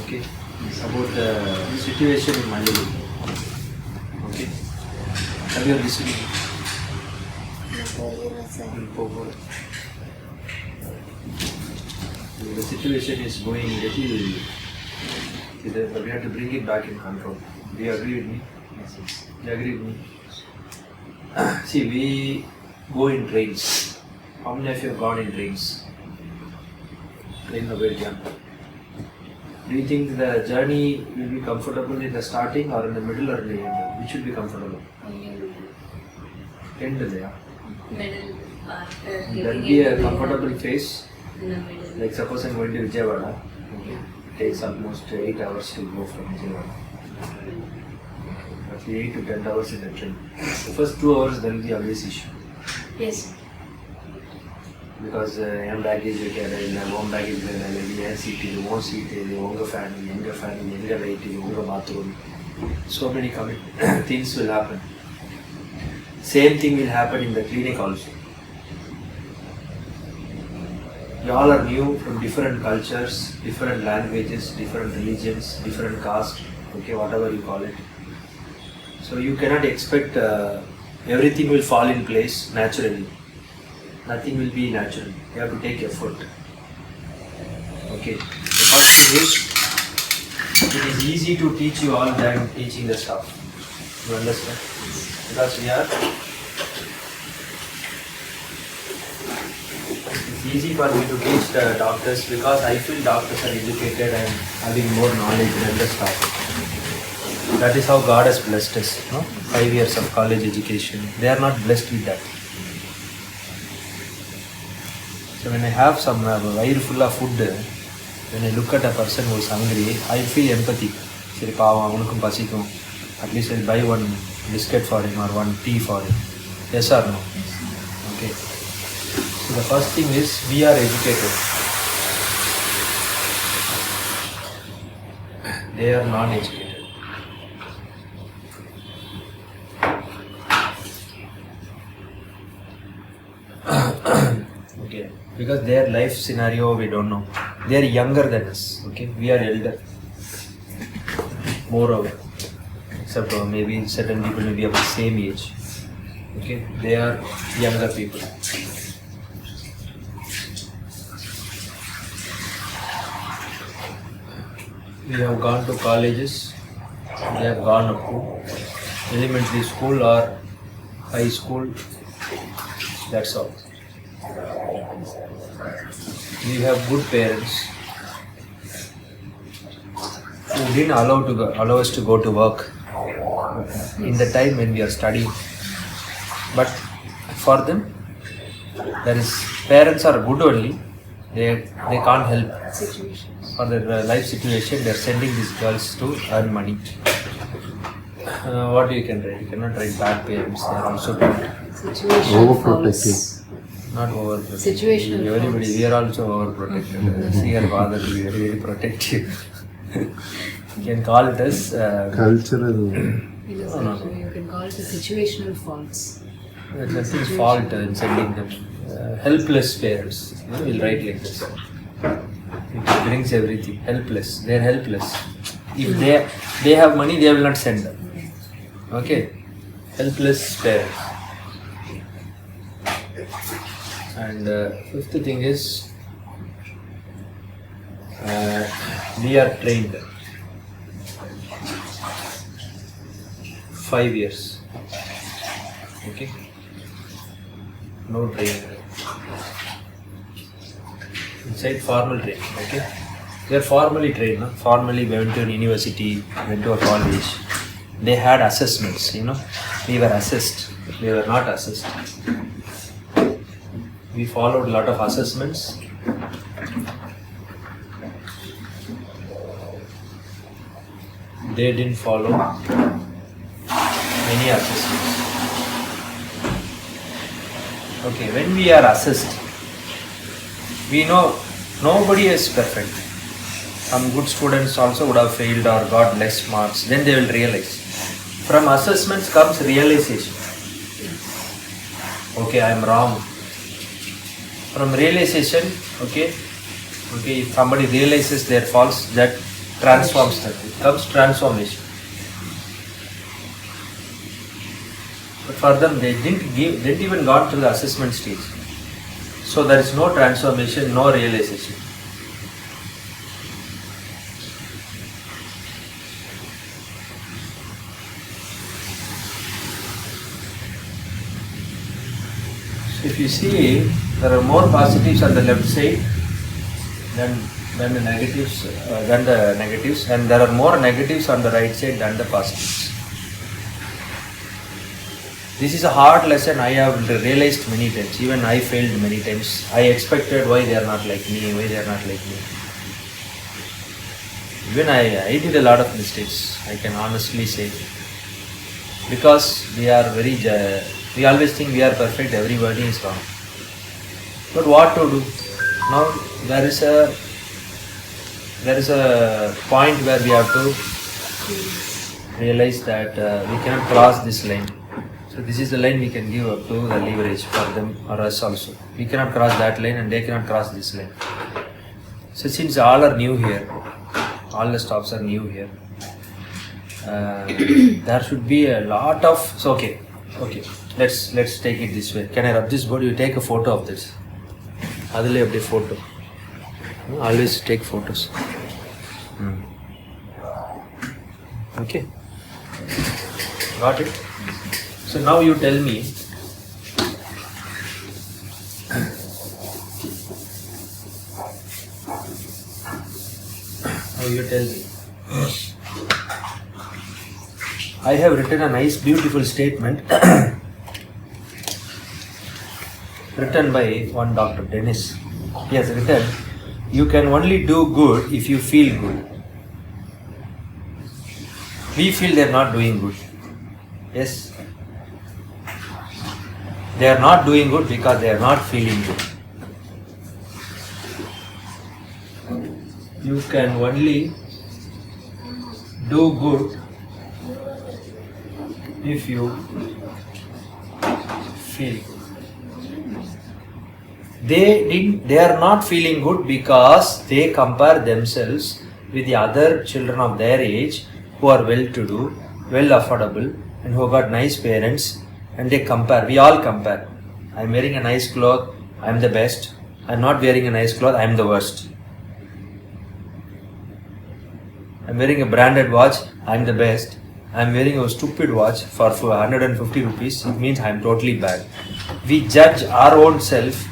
Okay, about the situation in Manjali. Okay, have you listened? The situation is going little, but we have to bring it back in control. Do you agree with me? Yes. You agree with me? See, we go in trains. How many of you have gone in trains? Train the way down. Do you think the journey will be comfortable in the starting or in the middle or in the end? Which will be comfortable? End, yeah. Middle, after There will getting be a into the- comfortable phase. in the middle. Like suppose I'm going to Vijayawada. Okay. It takes almost 8 hours to go from Vijayawada. Roughly 8 to 10 hours in the train. The first 2 hours there will be always issue. Yes. Because young baggage இல்லை home baggage இல்லை ஏன் seat இது own seat இது உங்கள் family எங்கள் right இது உங்கள் bathroom so many things will happen. Same thing will happen in the clinic also. You all are new from different cultures, different languages, different religions, different caste, okay, whatever you call it. So you cannot expect everything will fall in place naturally. Nothing will be natural. You have to take effort. Okay. The first thing is, it is easy to teach you all than teaching the stuff. You understand? Because it's easy for me to teach the doctors because I feel doctors are educated and having more knowledge than the staff. That is how God has blessed us. No? 5 years of college education. They are not blessed with that. So when I have some wire full of food, when I look at a person who is hungry, I feel empathy. சரி பாவம் அவனுக்கும் பசிக்கும். At least I'll buy one biscuit for him or one tea for him. Yes or no? Okay. So the first thing is we are educated. They are non-educated. Okay. Because their life scenario we don't know. They are younger than us. Okay. We are elder. Moreover. Except maybe certain people may be of the same age. Okay. They are younger people. We have gone to colleges. They have gone up to elementary school or high school. That's all. We have good parents who didn't allow us to go to work in the time when we are studying. But for them, parents are good only. They can't help. Situations. For their life situation, they are sending these girls to earn money. What you can write? You cannot write bad parents. They are also good. Situational Overprotective. faults. Not overprotective. Situational Everybody, faults. we are also overprotected. See our father to be very, very protective. You can call it as Cultural. It is No. You can call it a situational faults. there's nothing fault in sending them. Helpless parents. We'll write like this. It brings everything. Helpless. They're helpless. If they have money, they will not send them. Okay. Helpless parents. And fifth thing is we are trained 5 years. Okay. No training. Inside formal training. Okay. They are formally trained. No? Formally went to a university, went to a college. They had assessments. We were assessed. They were not assessed. We followed a lot of assessments. They didn't follow many assessments. Okay, when we are assessed, we know nobody is perfect. Some good students also would have failed or got less marks. Then they will realize. From assessments comes realization. Okay, I am wrong. From realization, okay, if somebody realizes their faults, that transforms that. It comes transformation. But for them, they didn't even got through the assessment stage. So there is no transformation, no realization. So if you see, there are more positives on the left side than the negatives, and there are more negatives on the right side than the positives. This is a hard lesson I have realized many times. Even I failed many times. I expected why they are not like me, why they are not like me. Even I did a lot of mistakes, I can honestly say. Because we are we always think we are perfect, everybody is wrong. But what to do? Now there is a point where we have to realize that we cannot cross this line. So this is the line we can give up to the leverage for them or us also. We cannot cross that line and they cannot cross this line. So since all are new here, all the stops are new here, there should be a lot of, so okay, let's take it this way. Can I rub this board? You take a photo of this. Adile update photo. Always take photos. Okay. Got it? So now you tell me, I have written a nice beautiful statement written by one Dr. Dennis. He has written, you can only do good if you feel good. We feel they are not doing good. Yes. They are not doing good because they are not feeling good. You can only do good if you feel good. They are not feeling good because they compare themselves with the other children of their age who are well-to-do, well-affordable, and who got nice parents, and they compare. We all compare. I am wearing a nice cloth, I am the best. I am not wearing a nice cloth, I am the worst. I am wearing a branded watch, I am the best. I am wearing a stupid watch for 150 rupees, it means I am totally bad. We judge our own self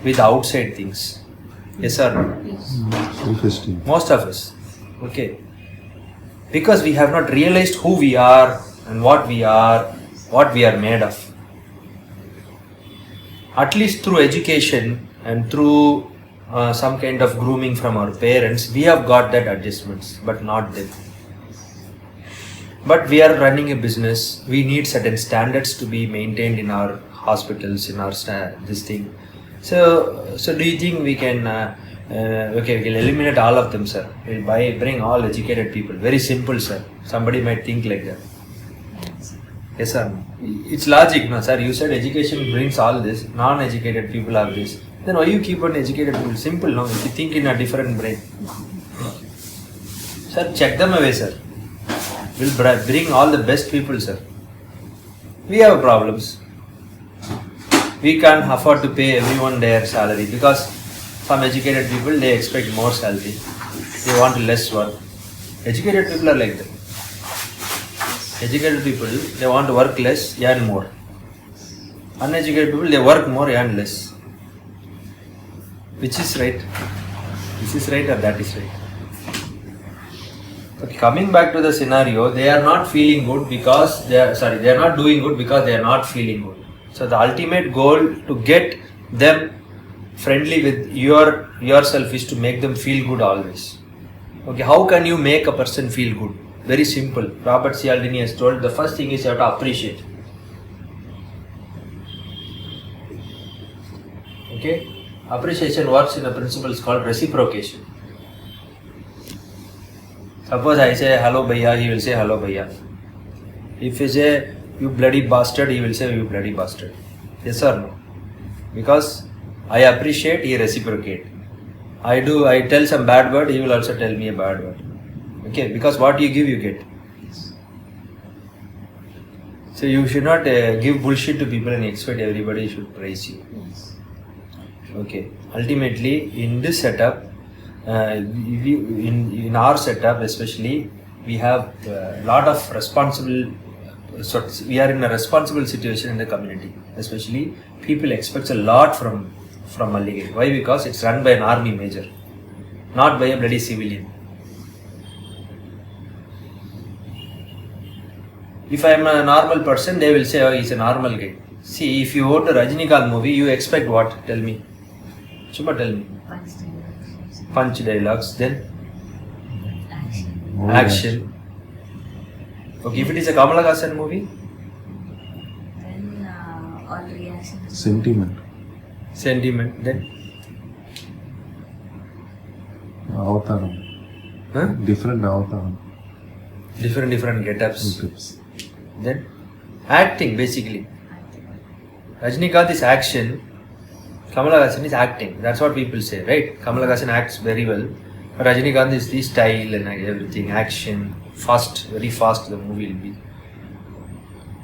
with outside things. Yes or no? Yes. Most of us. Okay. Because we have not realized who we are and what we are made of. At least through education and through some kind of grooming from our parents, we have got that adjustments, but not them. But we are running a business, we need certain standards to be maintained in our hospitals, in our this thing. So do you think we can, okay, we'll eliminate all of them, sir. We'll bring all educated people. Very simple, sir. Somebody might think like that. Yes, sir. It's logic, no, sir. You said education brings all this. Non-educated people are this. Then why you keep on educated people? Simple, no? If you think in a different brain. Sir, check them away, sir. We'll bring all the best people, sir. We have problems. We can't afford to pay everyone their salary because some educated people, they expect more salary. They want less work. Educated people are like that. Educated people, they want to work less, earn more. Uneducated people, they work more, earn less. Which is right? This is right or that is right? But coming back to the scenario, they are not feeling good because they are not doing good because they are not feeling good. So the ultimate goal to get them friendly with yourself is to make them feel good always. Okay, how can you make a person feel good? Very simple. Robert Cialdini has told, the first thing is you have to appreciate. Okay? Appreciation works in a principle called reciprocation. Suppose I say hello bhaiya, he will say hello bhaiya. If you say you bloody bastard, he will say you bloody bastard. Yes or no? Because I appreciate, he reciprocate. I tell some bad word, he will also tell me a bad word. Okay, because what you give, you get. So you should not give bullshit to people and expect everybody should praise you. Yes. Okay. Ultimately, in this setup, in our setup especially, we have a lot of responsible. So we are in a responsible situation in the community. Especially, people expect a lot from Malligeri. Why? Because it's run by an army major, not by a bloody civilian. If I am a normal person, they will say, oh, he's a normal guy. See, if you go to Rajinikanth movie, you expect what? Tell me. Shubha, tell me. Punch dialogues, then action. Okay, if it is a Kamala Hassan movie, Then all reactions. sentiment, then Avataram. huh? Different avataram. different get-ups. Tips. Then acting basically. Rajinikanth is action, Kamala Hassan is acting. That's what people say, right? Kamala Hassan acts very well. But Rajinikanth is the style and everything, action, fast, very fast the movie will be.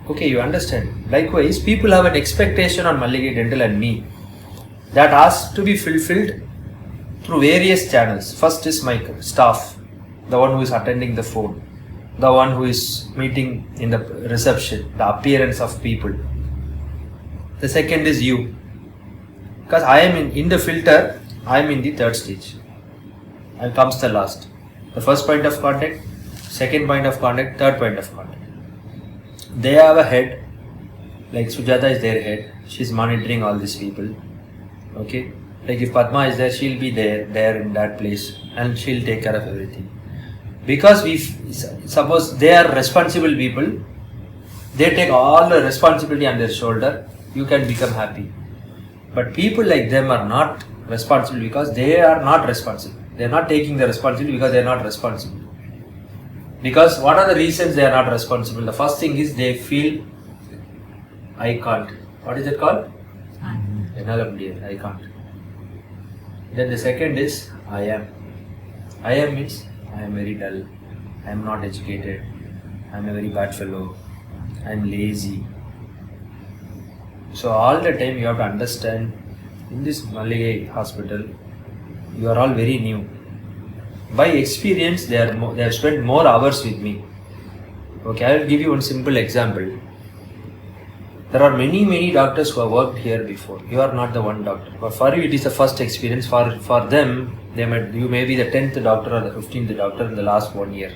Okay, you understand. Likewise, people have an expectation on Malligeri Dental and me that has to be fulfilled through various channels. First is my staff, the one who is attending the phone, the one who is meeting in the reception, the appearance of people. The second is you. Because I am in the filter, I am in the third stage. And comes the last. The first point of contact, second point of contact, third point of contact. They have a head, like Sujata is their head. She's monitoring all these people. Okay? Like if Padma is there, she'll be there in that place, and she'll take care of everything. Because we suppose they are responsible people, they take all the responsibility on their shoulder, you can become happy. But people like them are not responsible because they are not responsible. They are not taking the responsibility because they are not responsible. Because what are the reasons they are not responsible? The first thing is they feel, I can't. What is it called? I can't. Then the second is, I am. I am means, I am very dull. I am not educated. I am a very bad fellow. I am lazy. So all the time you have to understand, in this Malligeri hospital, you are all very new. By experience, they have spent more hours with me. Okay, I will give you one simple example. There are many doctors who have worked here before. You are not the one doctor. But for you, it is the first experience. For them, you may be the 10th doctor or the 15th doctor in the last 1 year.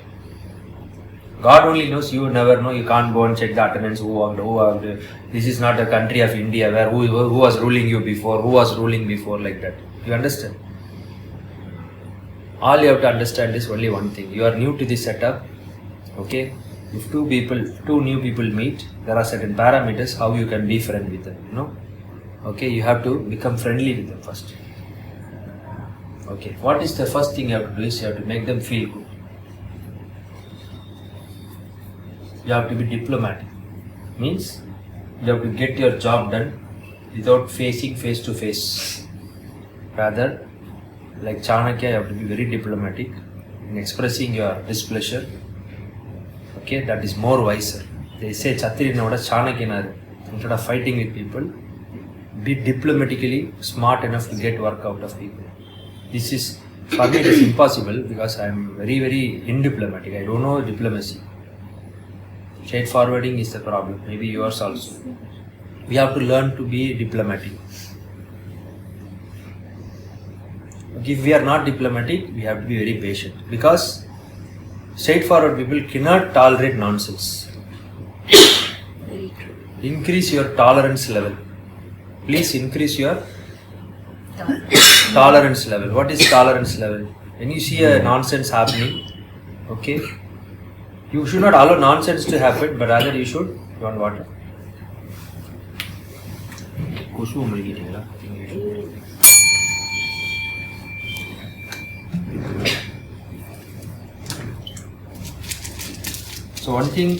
God only knows, you never know, you can't go and check the attendance, who worked. This is not a country of India where who was ruling you before, who was ruling before, like that. You understand? All you have to understand is only one thing. You are new to this setup. Okay? If two new people meet, there are certain parameters how you can be friend with them, you know? Okay, you have to become friendly with them first. Okay, what is the first thing you have to do is you have to make them feel good. You have to be diplomatic. Means you have to get your job done without facing face to face. Rather, like Chanakya, you have to be very diplomatic in expressing your displeasure. Okay, that is more wiser. They say Chatirinoda Chanakya, instead of fighting with people, be diplomatically smart enough to get work out of people. This is, for me it is impossible because I am very undiplomatic. I don't know diplomacy. Straightforwarding is the problem, maybe yours also. We have to learn to be diplomatic. If we are not diplomatic, we have to be very patient because straightforward people cannot tolerate nonsense. Very true. Increase your tolerance level. Please increase your tolerance level. What is tolerance level? When you see a nonsense happening, okay, you should not allow nonsense to happen, but rather you should. You want water? Kushu umrikitingla. So one thing,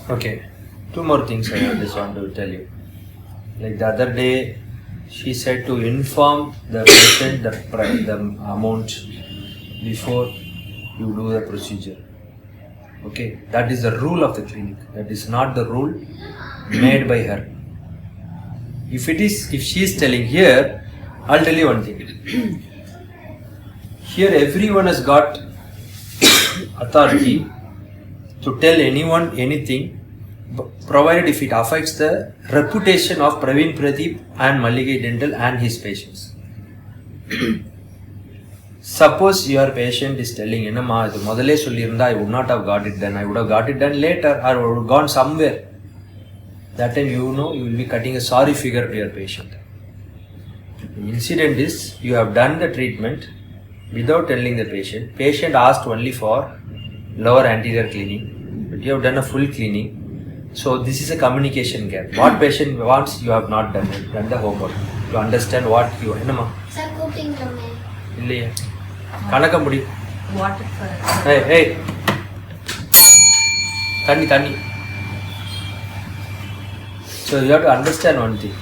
okay, two more things I just want to tell you. Like the other day, she said to inform the patient the amount before you do the procedure. Okay, that is the rule of the clinic. That is not the rule made by her. If she is telling here, I'll tell you one thing. Here everyone has got authority to tell anyone anything, provided if it affects the reputation of Praveen Pradeep and Malligai Dental and his patients. Suppose your patient is telling, Enama, Modale Sullirunda, I would not have got it done, I would have got it done later, or I would have gone somewhere. That time you will be cutting a sorry figure to your patient. The incident is, you have done the treatment without telling the patient. Patient asked only for lower anterior cleaning, but you have done a full cleaning. So this is a communication gap. What patient wants, you have not done it, done the homework. To understand what you... Enama? Sir, cooking me. இல்லையே கணக்க முடி Water for ஏய் தண்ணி so you have to understand one thing.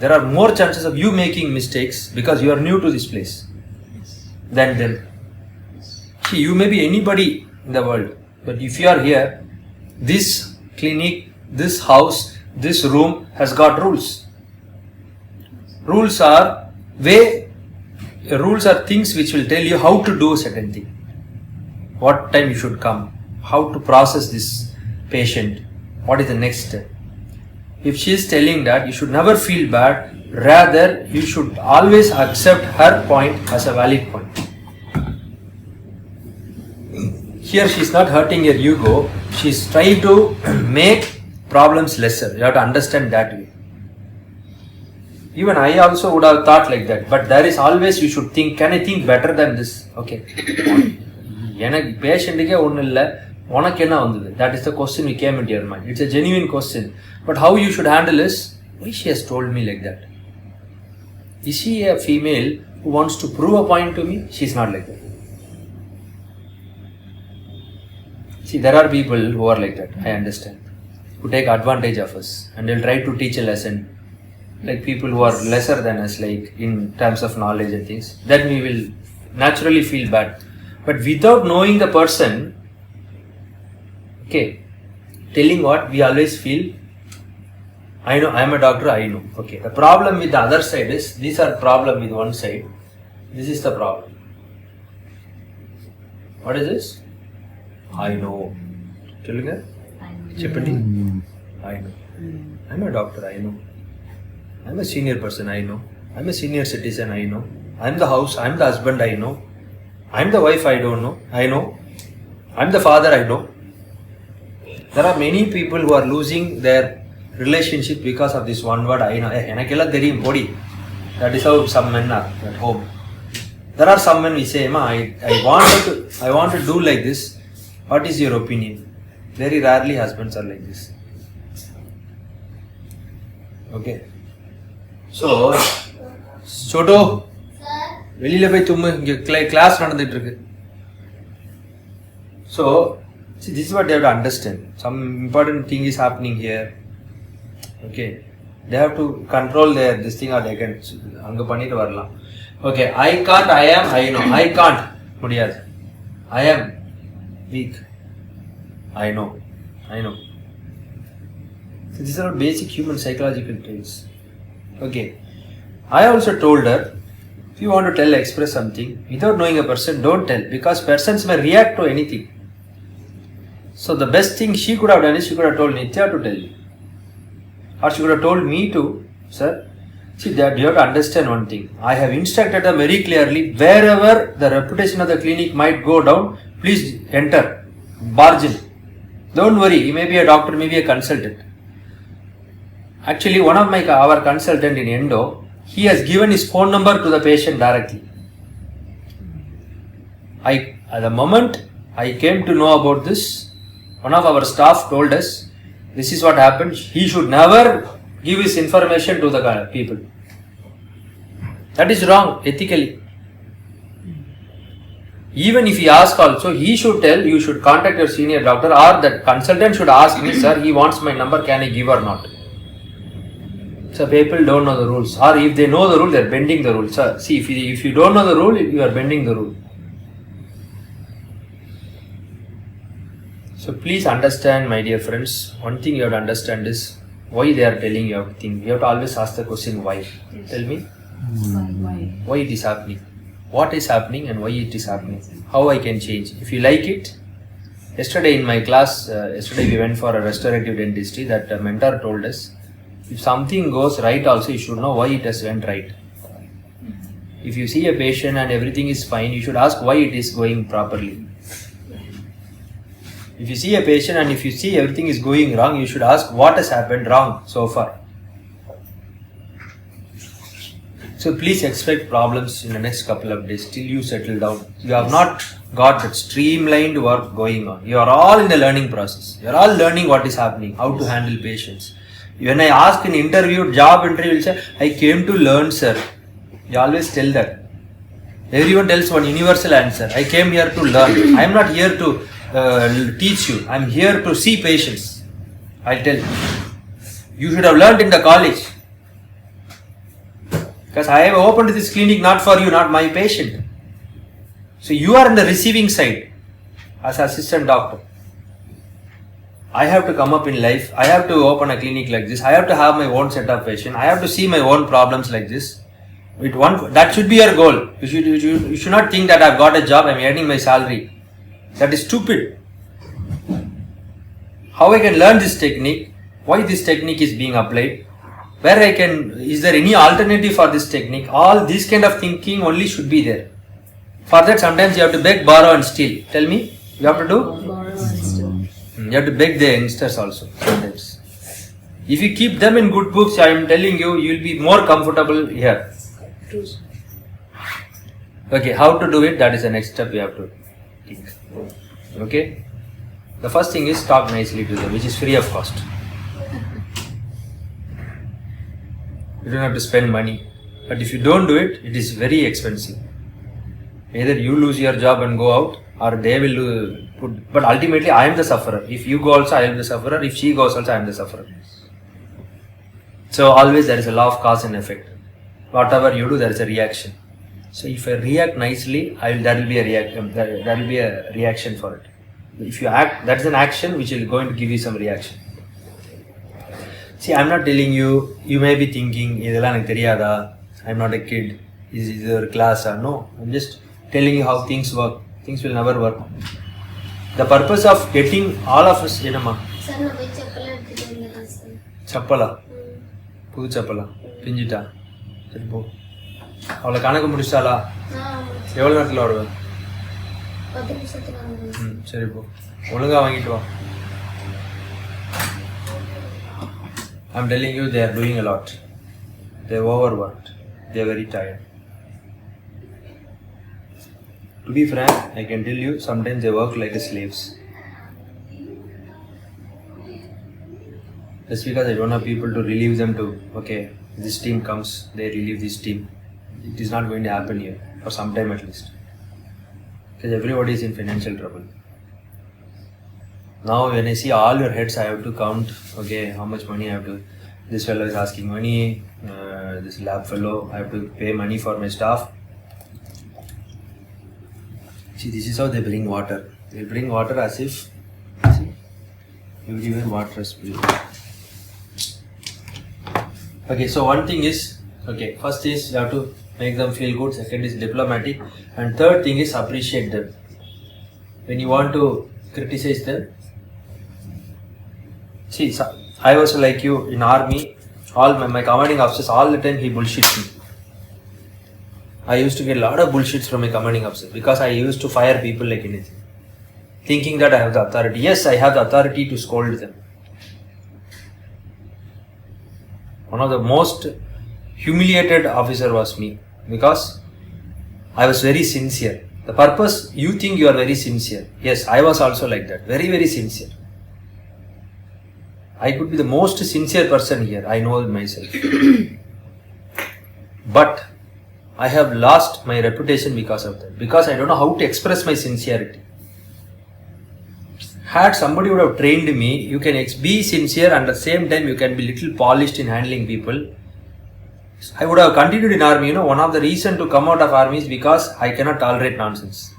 There are more chances of you making mistakes because you are new to this place than them. See, you may be anybody in the world, but if you are here, this clinic, this house, this room has got rules. Rules are things which will tell you how to do a certain thing, what time you should come, how to process this patient, what is the next step. If she is telling that, you should never feel bad, rather you should always accept her point as a valid point. Here she is not hurting your ego, she is trying to make problems lesser. You have to understand that way. Even I also would have thought like that, but there is always, you should think, can I think better than this? Okay. எனக்கு பேஷண்ட்டுக்கே ஒன்றும் இல்லை, உனக்கு என்ன வந்தது? That is the question we came into your mind. It's a genuine question. But how you should handle is, why she has told me like that? Is she a female who wants to prove a point to me? She is not like that. See, there are people who are like that, I understand, who take advantage of us and they'll try to teach a lesson. Like people who are lesser than us, like in terms of knowledge and things, then we will naturally feel bad. But without knowing the person, okay, telling what, we always feel, I know, I am a doctor, I know. Okay, the problem with the other side is, these are problem with one side, this is the problem. What is this? I know. Telunga? Cheppandi? I know. I am a doctor, I know. I am a senior person, I know. I am a senior citizen, I know. I am the house, I am the husband, I know. I am the wife, I don't know. I know. I am the father, I know. There are many people who are losing their relationship because of this one word, I know. Enakella theriyum podi. That is how some men are at home. There are some men we say, Ma, I want to do like this. What is your opinion? Very rarely husbands are like this. Okay. So, Choto, வெளியில போய் தும்மு, இங்க class நடந்துட்டு இருக்கு. So, see, this is what they have to understand. Some important thing is happening here. Okay, they have to control this thing, or they can அங்க பண்ணிட்டு வரலாம். Okay, I can't, I am, I know. I can't, முடியாது. I am weak. I know. So these are basic human psychological traits. Okay, I also told her, if you want to express something without knowing a person, don't tell, because persons may react to anything. So the best thing she could have done is she could have told Nitya to tell you, or she could have told me to, sir. See, that you have to understand one thing. I have instructed her very clearly, wherever the reputation of the clinic might go down, please enter, barge in. Don't worry, he may be a doctor, maybe a consultant. Actually, one of our consultant in Endo, he has given his phone number to the patient directly. At the moment I came to know about this, one of our staff told us, this is what happened. He should never give his information to the people. That is wrong ethically. Even if he asks also, he should tell, you should contact your senior doctor, or that consultant should ask me, sir, he wants my number, can I give or not? So people don't know the rules, or if they know the rule, they are bending the rule. So see, if you don't know the rule, you are bending the rule. So please understand, my dear friends, one thing you have to understand is why they are telling you everything. You have to always ask the question why. Yes. Tell me Why? why it is happening, what is happening, and why it is happening. How I can change. If you like it. Yesterday in my class, we went for a restorative dentistry. That mentor told us, if something goes right also, you should know why it has went right. If you see a patient and everything is fine, you should ask why it is going properly. If you see a patient and if you see everything is going wrong, you should ask what has happened wrong so far. So please expect problems in the next couple of days till you settle down. You have not got that streamlined work going on. You are all in the learning process. You are all learning what is happening, how to handle patients. When I ask in job interview, will say, I came to learn, sir. You always tell that. Everyone tells one universal answer. I came here to learn. I am not here to teach you. I am here to see patients. I'll tell you. You should have learned in the college. Because I have opened this clinic not for you, not my patient. So you are in the receiving side as assistant doctor. I have to come up in life. I have to open a clinic like this. I have to have my own set of patients. I have to see my own problems like this. That should be your goal. You should not think that I've got a job, I'm earning my salary. That is stupid. How I can learn this technique? Why this technique is being applied? Is there any alternative for this technique? All this kind of thinking only should be there. For that, sometimes you have to beg, borrow and steal. Tell me, you have to do? Borrow and steal. You have to beg the youngsters also sometimes. If you keep them in good books, I am telling you, you will be more comfortable here. True. Okay, how to do it? That is the next step you have to think. Okay? The first thing is talk nicely to them, which is free of cost. You don't have to spend money. But if you don't do it, it is very expensive. Either you lose your job and go out, or they will put. But ultimately, I am the sufferer. If you go also, I am the sufferer. If she goes also, I am the sufferer. So always there is a law of cause and effect. Whatever you do, there is a reaction. So if I react nicely, there will be a reaction for it. If you act, that's an action which is going to give you some reaction. See, I am not telling you. You may be thinking, I am not a kid. Is there class or no? I am just telling you how things work. Things will never work. The purpose of getting all of us in a month. Chappala. Pudu chappala. Pinjita. சரி போ. அவளை கணக்கு முடிச்சாலா? எவ்வளோ நேரத்தில் வருவேன்? 10 நிமிஷத்துல வருவேன். சரி போ. ஒழுங்கா வாங்கிட்டு வா. I'm telling you, they are doing a lot. They are overworked. They are very tired. To be frank, I can tell you, sometimes they work like slaves. Just because I don't have people to relieve them to, okay, this team comes, they relieve this team. It is not going to happen here, for some time at least. Because everybody is in financial trouble. Now when I see all your heads, I have to count, okay, how much money I have to, this fellow is asking money, this lab fellow, I have to pay money for my staff. See, this is how they bring water. They bring water as if, see, everywhere water is spilled. Okay, so one thing is, okay, first is you have to make them feel good, second is diplomatic, and third thing is appreciate them. When you want to criticize them, see, I was like you in army, all my commanding officers, all the time he bullshits me. I used to get a lot of bullshits from my commanding officer because I used to fire people like anything. Thinking that I have the authority. Yes, I have the authority to scold them. One of the most humiliated officer was me because I was very sincere. The purpose, you think you are very sincere. Yes, I was also like that. Very, very sincere. I could be the most sincere person here. I know myself. But I have lost my reputation because of that. Because I don't know how to express my sincerity. Had somebody would have trained me, you can be sincere and at the same time you can be little polished in handling people. I would have continued in army. One of the reasons to come out of army is because I cannot tolerate nonsense.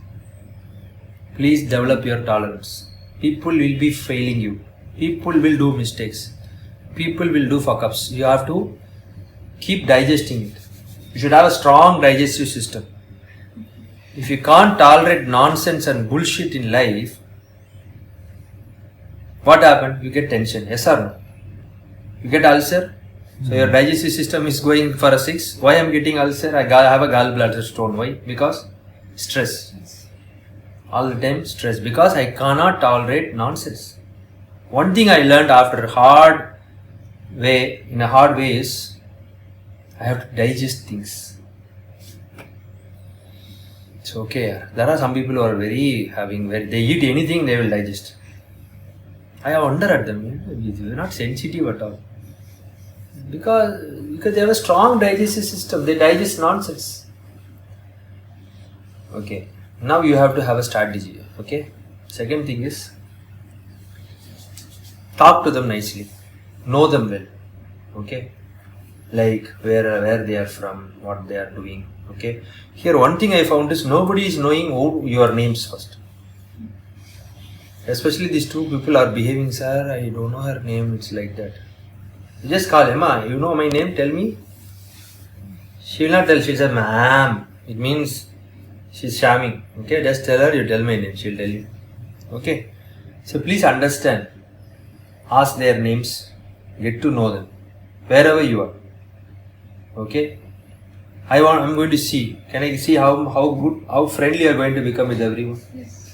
Please develop your tolerance. People will be failing you. People will do mistakes. People will do fuck-ups. You have to keep digesting it. You should have a strong digestive system. If you can't tolerate nonsense and bullshit in life, what happens? You get tension. Yes or no? You get ulcer. So your digestive system is going for a 6. Why I am getting ulcer? I have a gallbladder stone. Why? Because stress. All the time stress. Because I cannot tolerate nonsense. One thing I learned after in a hard way is I have to digest things. It's okay. There are some people who are they eat anything, they will digest. I wonder at them, they are not sensitive at all. Because they have a strong digestive system, they digest nonsense. Okay. Now you have to have a strategy. Okay. Second thing is, talk to them nicely. Know them well. Okay. Like where they are from, what they are doing. Okay. Here one thing I found is nobody is knowing your names first. Especially these two people are behaving, sir, I don't know her name, it's like that. You just call Emma, you know my name, tell me. She will not tell, she'll say, ma'am. It means she's shamming. Okay, just tell her, you tell my name, she'll tell you. Okay. So please understand. Ask their names. Get to know them. Wherever you are. Okay. I'm going to see. Can I see how friendly you are going to become with everyone? Yes.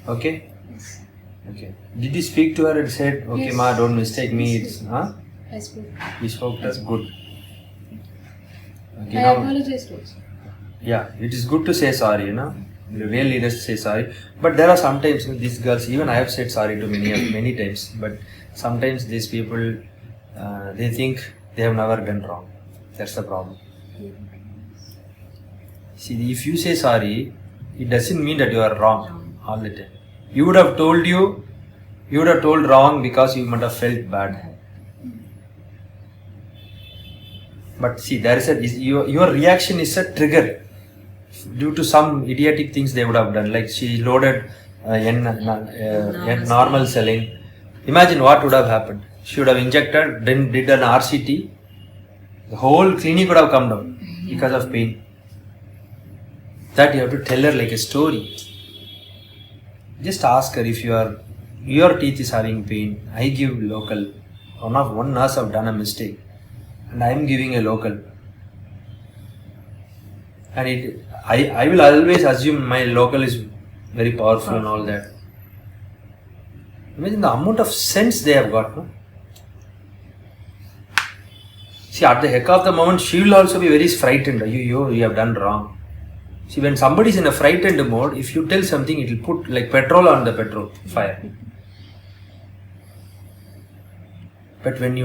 Okay. Yes. Okay. Did you speak to her and said, okay, yes. ma, don't mistake me. Yes. I spoke. You spoke to her? Good. Okay, I apologized also. Yeah, it is good to say sorry, You real leaders say sorry. But there are sometimes these girls, even I have said sorry to many times. But sometimes these people, they think they have never done wrong. That's the problem. See, if you say sorry, it doesn't mean that you are wrong all the time. You would have told wrong because you might have felt bad. But see, there is your reaction is a trigger due to some idiotic things they would have done. Like she loaded normal saline. Imagine what would have happened. She would have injected, then did an RCT. The whole clinic would have come down because of pain. That you have to tell her like a story. Just ask her if your teeth is having pain. I give local. One nurse have done a mistake, and I am giving a local. And I will always assume my local is very powerful and all that. Imagine the amount of sense they have got. No? See, at the heck of the moment, she will also be very frightened. You have done wrong. See, when somebody is in a frightened mode, if you tell something, it will put like petrol on the fire. But when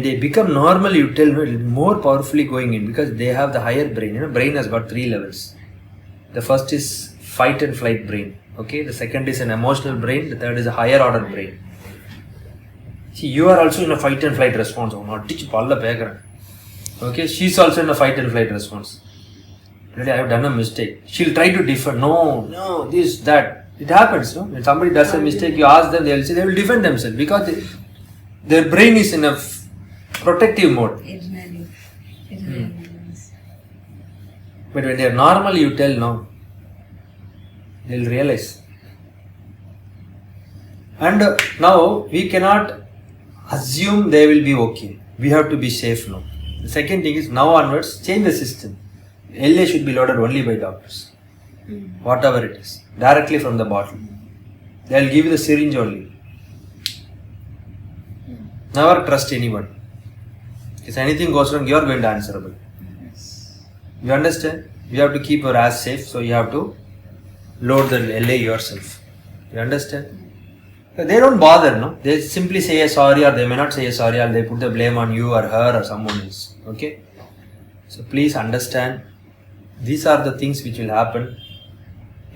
they become normal, you tell more powerfully going in because they have the higher brain. Brain has got 3 levels. The first is fight and flight brain. Okay, the second is an emotional brain. The third is a higher order brain. See, you are also in a fight and flight response. Okay, she's also in a fight and flight response. Really, I have done a mistake. She'll try to defend. No, this, that. It happens, no? When somebody does a mistake, you ask them, they will defend themselves because their brain is in a protective mode. But when they are normal, you tell no. They'll realize. And now we cannot assume they will be okay. We have to be safe now. The second thing is now onwards, change the system. LA should be loaded only by doctors. Whatever it is. Directly from the bottle. They will give you the syringe only. Never trust anyone. If anything goes wrong, you are going to answerable. You understand? You have to keep your ass safe, so you have to load the LA yourself. You understand? They don't bother, no? They simply say a sorry, or they may not say a sorry, or they put the blame on you or her or someone else. Okay? So please understand, these are the things which will happen.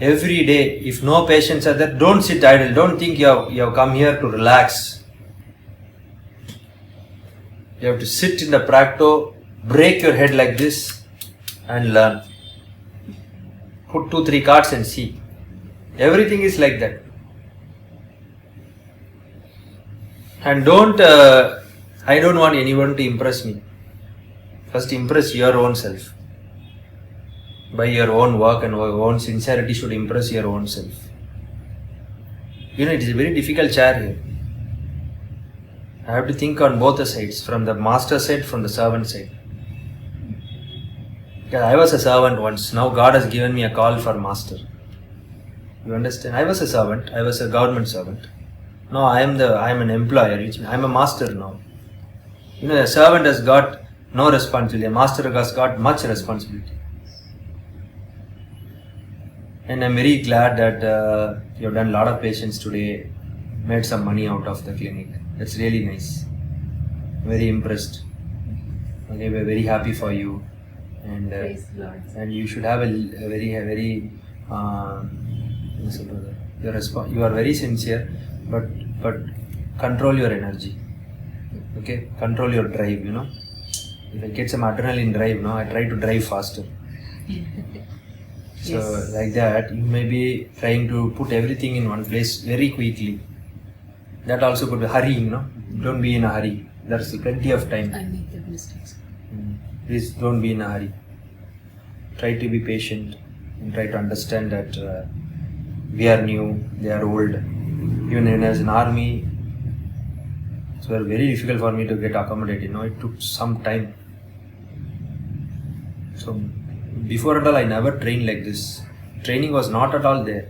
Every day, if no patients are there, don't sit idle. Don't think you have come here to relax. You have to sit in the practo break your head like this and learn. Put 2-3 cards and see. Everything is like that. And I don't want anyone to impress me. First impress your own self. By your own work and your own sincerity should impress your own self. You know, it is a very difficult chair here. I have to think on both the sides, from the master side, from the servant side. Because I was a servant once, now God has given me a call for master. You understand? I was a servant, I was a government servant. Now I am an employer, I am a master now. You know, a servant has got no responsibility, a master has got much responsibility. And I am very glad that you have done a lot of patients today, made some money out of the clinic. That's really nice. Very impressed. Okay, we're very happy for you. And you should have a very you are very sincere, but control your energy. Okay, control your drive. You know, if I get some adrenaline drive, no, I try to drive faster. So like that, you may be trying to put everything in one place very quickly. That also could be hurrying, no? Don't be in a hurry. There's plenty of time. I make that mistakes. Please don't be in a hurry. Try to be patient and try to understand that we are new, they are old. Even as an army, it was very difficult for me to get accommodated. You know, it took some time. So before at all, I never trained like this. Training was not at all there.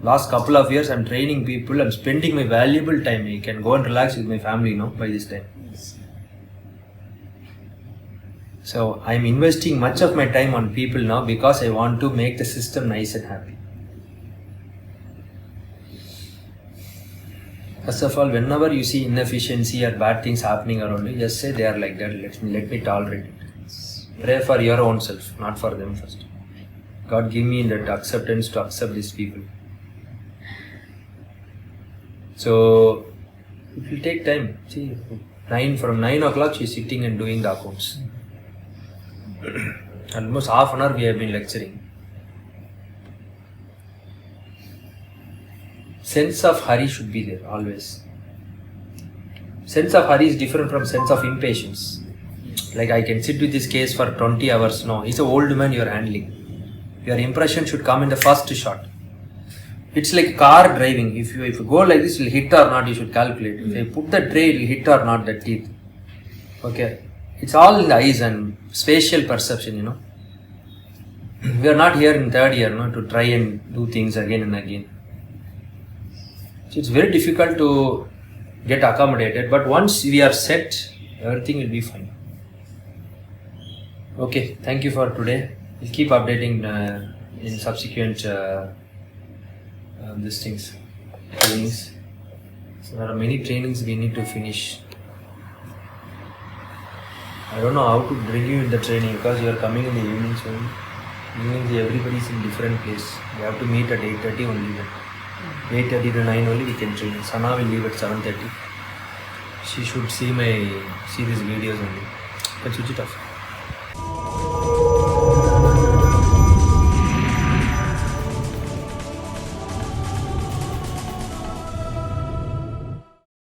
Last couple of years, I'm training people. I'm spending my valuable time. I can go and relax with my family, by this time. So I'm investing much of my time on people now because I want to make the system nice and happy. First of all, whenever you see inefficiency or bad things happening around you, just say they are like that. Let me tolerate it. Pray for your own self, not for them first. God, give me that acceptance to accept these people. So it will take time. See, from 9 o'clock she's sitting and doing the accounts. Almost half an hour we have been lecturing. Sense of hurry should be there always. Sense of hurry is different from sense of impatience. Like I can sit with this case for 20 hours. No, he's an old man you are handling. Your impression should come in the first shot. It's like car driving. If you go like this, it will hit or not, you should calculate. If you put the tray, it will hit or not the teeth. Okay. It's all in the eyes and spatial perception, We are not here in third year, to try and do things again and again. So it's very difficult to get accommodated, but once we are set, everything will be fine. Okay, thank you for today. We'll keep updating in subsequent trainings. So there are many trainings we need to finish. I don't know how to bring you in the training because you are coming in the evenings only. Evenings everybody is in different place. We have to meet at 8:30 only. 8:30 to 9 only we can train. Sana will leave at 7:30. She should see these videos only. You can switch it off.